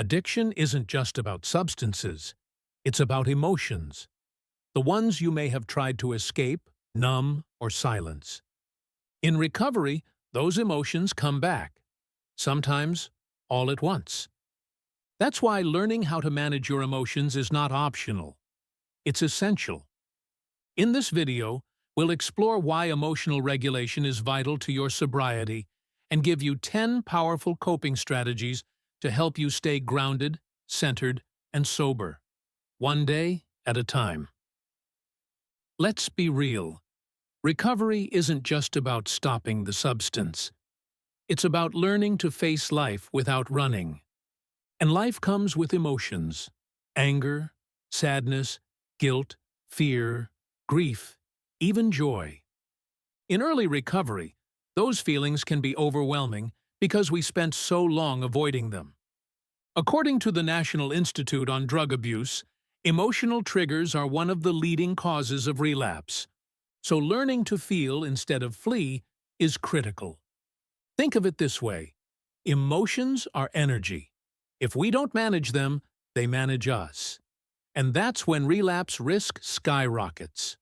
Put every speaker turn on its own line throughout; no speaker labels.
Addiction isn't just about substances, it's about emotions, the ones you may have tried to escape, numb, or silence. In recovery, those emotions come back, sometimes all at once. That's why learning how to manage your emotions is not optional. It's essential. In this video, we'll explore why emotional regulation is vital to your sobriety and give you 10 powerful coping strategies to help you stay grounded, centered, and sober, one day at a time. Let's be real. Recovery isn't just about stopping the substance. It's about learning to face life without running. And life comes with emotions: anger, sadness, guilt, fear, grief, even joy. In early recovery, those feelings can be overwhelming because we spent so long avoiding them. According to the National Institute on Drug Abuse, emotional triggers are one of the leading causes of relapse. So learning to feel instead of flee is critical. Think of it this way: emotions are energy. If we don't manage them, they manage us. And that's when relapse risk skyrockets.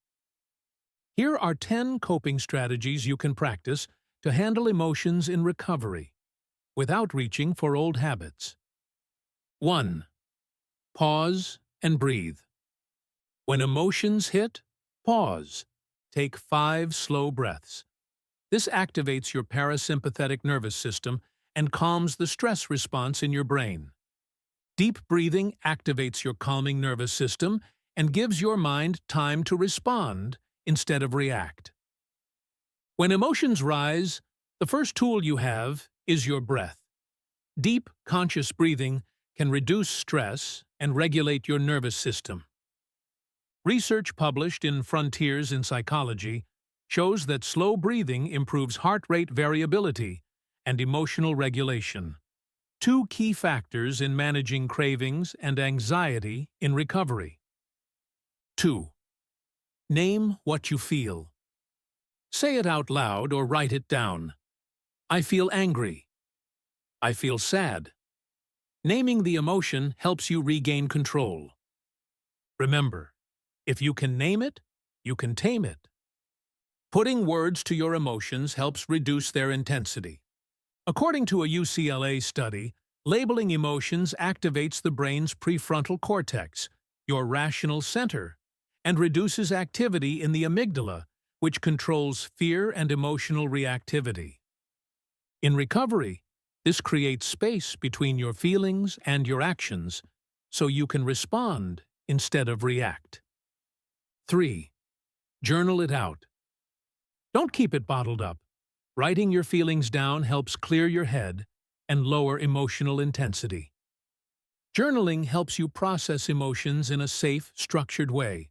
Here are 10 coping strategies you can practice to handle emotions in recovery, without reaching for old habits. 1. Pause and breathe. When emotions hit, pause. Take 5 slow breaths. This activates your parasympathetic nervous system and calms the stress response in your brain. Deep breathing activates your calming nervous system and gives your mind time to respond instead of react. When emotions rise, the first tool you have is your breath. Deep, conscious breathing can reduce stress and regulate your nervous system. Research published in Frontiers in Psychology shows that slow breathing improves heart rate variability and emotional regulation, 2 key factors in managing cravings and anxiety in recovery. 2. Name what you feel. Say it out loud or write it down. I feel angry. I feel sad. Naming the emotion helps you regain control. Remember, if you can name it, you can tame it. Putting words to your emotions helps reduce their intensity. According to a UCLA study, labeling emotions activates the brain's prefrontal cortex, your rational center, and reduces activity in the amygdala, which controls fear and emotional reactivity. In recovery, this creates space between your feelings and your actions, so you can respond instead of react. 3. Journal it out. Don't keep it bottled up. Writing your feelings down helps clear your head and lower emotional intensity. Journaling helps you process emotions in a safe, structured way.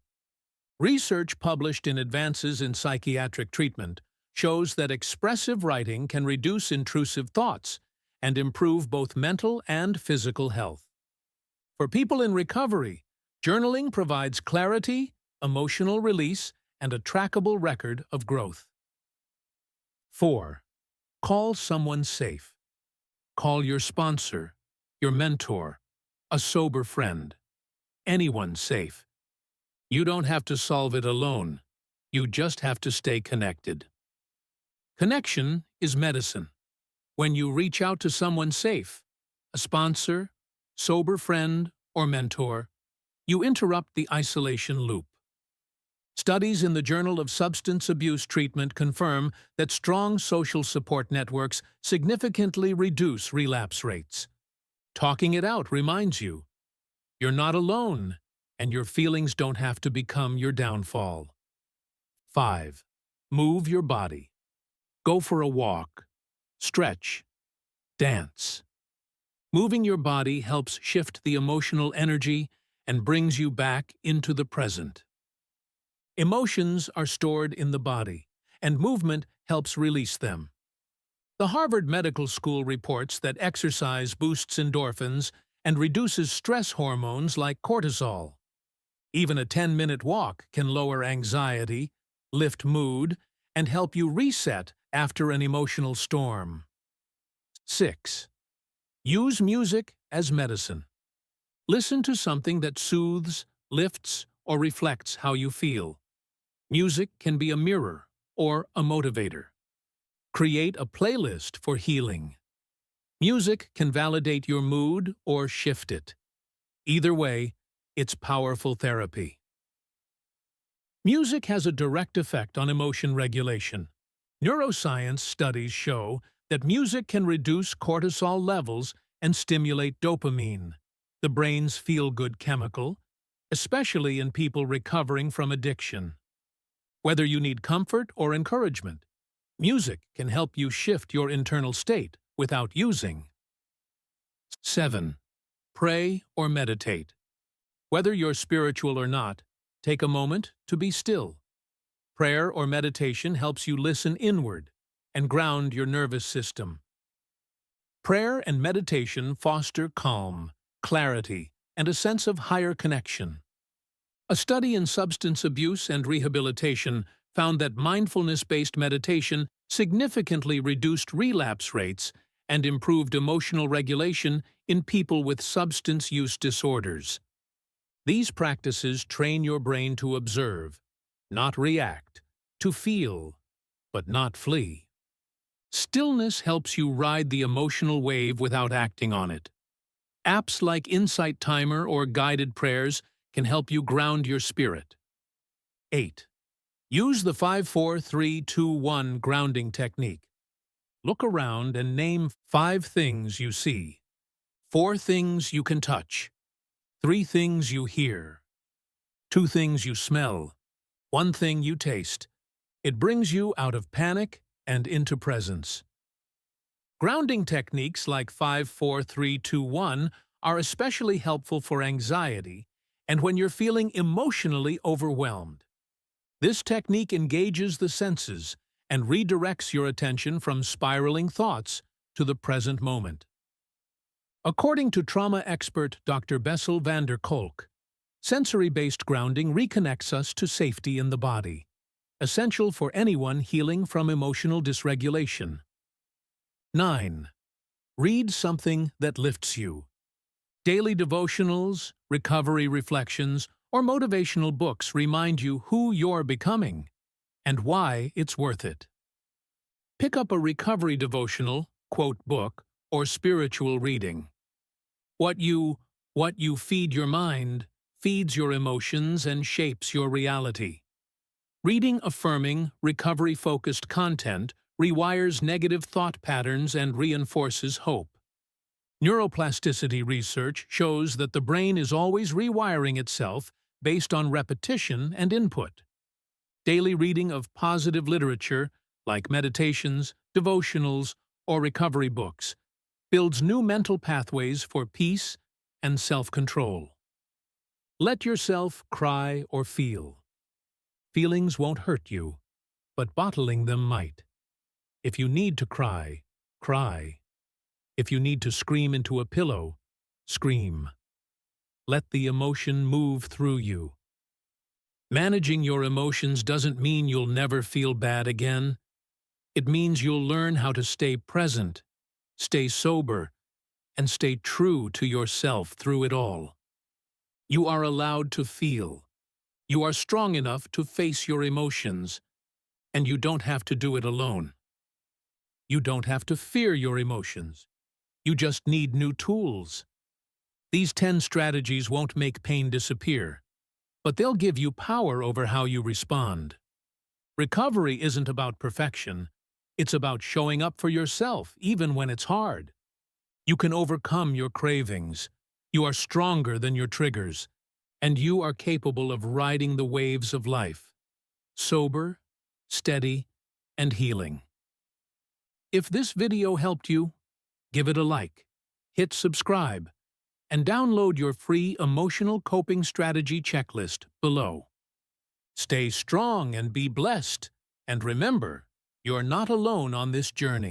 Research published in Advances in Psychiatric Treatment shows that expressive writing can reduce intrusive thoughts and improve both mental and physical health. For people in recovery, journaling provides clarity, emotional release, and a trackable record of growth. 4. Call someone safe. Call your sponsor, your mentor, a sober friend, anyone safe. You don't have to solve it alone. You just have to stay connected. Connection is medicine. When you reach out to someone safe, a sponsor, sober friend, or mentor, you interrupt the isolation loop. Studies in the Journal of Substance Abuse Treatment confirm that strong social support networks significantly reduce relapse rates. Talking it out reminds you, you're not alone, and your feelings don't have to become your downfall. 5. Move your body. Go for a walk. Stretch. Dance. Moving your body helps shift the emotional energy and brings you back into the present. Emotions are stored in the body, and movement helps release them. The Harvard Medical School reports that exercise boosts endorphins and reduces stress hormones like cortisol. Even a 10-minute walk can lower anxiety, lift mood, and help you reset after an emotional storm. 6. Use music as medicine. Listen to something that soothes, lifts, or reflects how you feel. Music can be a mirror or a motivator. Create a playlist for healing. Music can validate your mood or shift it. Either way, it's powerful therapy. Music has a direct effect on emotion regulation. Neuroscience studies show that music can reduce cortisol levels and stimulate dopamine, the brain's feel-good chemical, especially in people recovering from addiction. Whether you need comfort or encouragement, music can help you shift your internal state without using. 7. Pray or meditate. Whether you're spiritual or not, take a moment to be still. Prayer or meditation helps you listen inward and ground your nervous system. Prayer and meditation foster calm, clarity, and a sense of higher connection. A study in substance abuse and rehabilitation found that mindfulness-based meditation significantly reduced relapse rates and improved emotional regulation in people with substance use disorders. These practices train your brain to observe, not react, to feel, but not flee. Stillness helps you ride the emotional wave without acting on it. Apps like Insight Timer or guided prayers can help you ground your spirit. 8. Use the 5-4-3-2-1 grounding technique. Look around and name 5 things you see, 4 things you can touch, 3 things you hear, 2 things you smell, 1 thing you taste. It brings you out of panic and into presence. Grounding techniques like 5-4-3-2-1 are especially helpful for anxiety and when you're feeling emotionally overwhelmed. This technique engages the senses and redirects your attention from spiraling thoughts to the present moment. According to trauma expert Dr. Bessel van der Kolk, sensory-based grounding reconnects us to safety in the body, essential for anyone healing from emotional dysregulation. 9. Read something that lifts you. Daily devotionals, recovery reflections, or motivational books remind you who you're becoming and why it's worth it. Pick up a recovery devotional, quote book, or spiritual reading. What you feed your mind feeds your emotions and shapes your reality. Reading affirming, recovery-focused content rewires negative thought patterns and reinforces hope. Neuroplasticity research shows that the brain is always rewiring itself based on repetition and input. Daily reading of positive literature, like meditations, devotionals, or recovery books, builds new mental pathways for peace and self-control. Let yourself cry or feel. Feelings won't hurt you, but bottling them might. If you need to cry, cry. If you need to scream into a pillow, scream. Let the emotion move through you. Managing your emotions doesn't mean you'll never feel bad again. It means you'll learn how to stay present, stay sober, and stay true to yourself through it all. You are allowed to feel. You are strong enough to face your emotions, and you don't have to do it alone. You don't have to fear your emotions. You just need new tools. These 10 strategies won't make pain disappear, but they'll give you power over how you respond. Recovery isn't about perfection. It's about showing up for yourself, even when it's hard. You can overcome your cravings. You are stronger than your triggers, and you are capable of riding the waves of life, sober, steady, and healing. If this video helped you, give it a like, hit subscribe, and download your free emotional coping strategy checklist below. Stay strong and be blessed, and remember, you're not alone on this journey.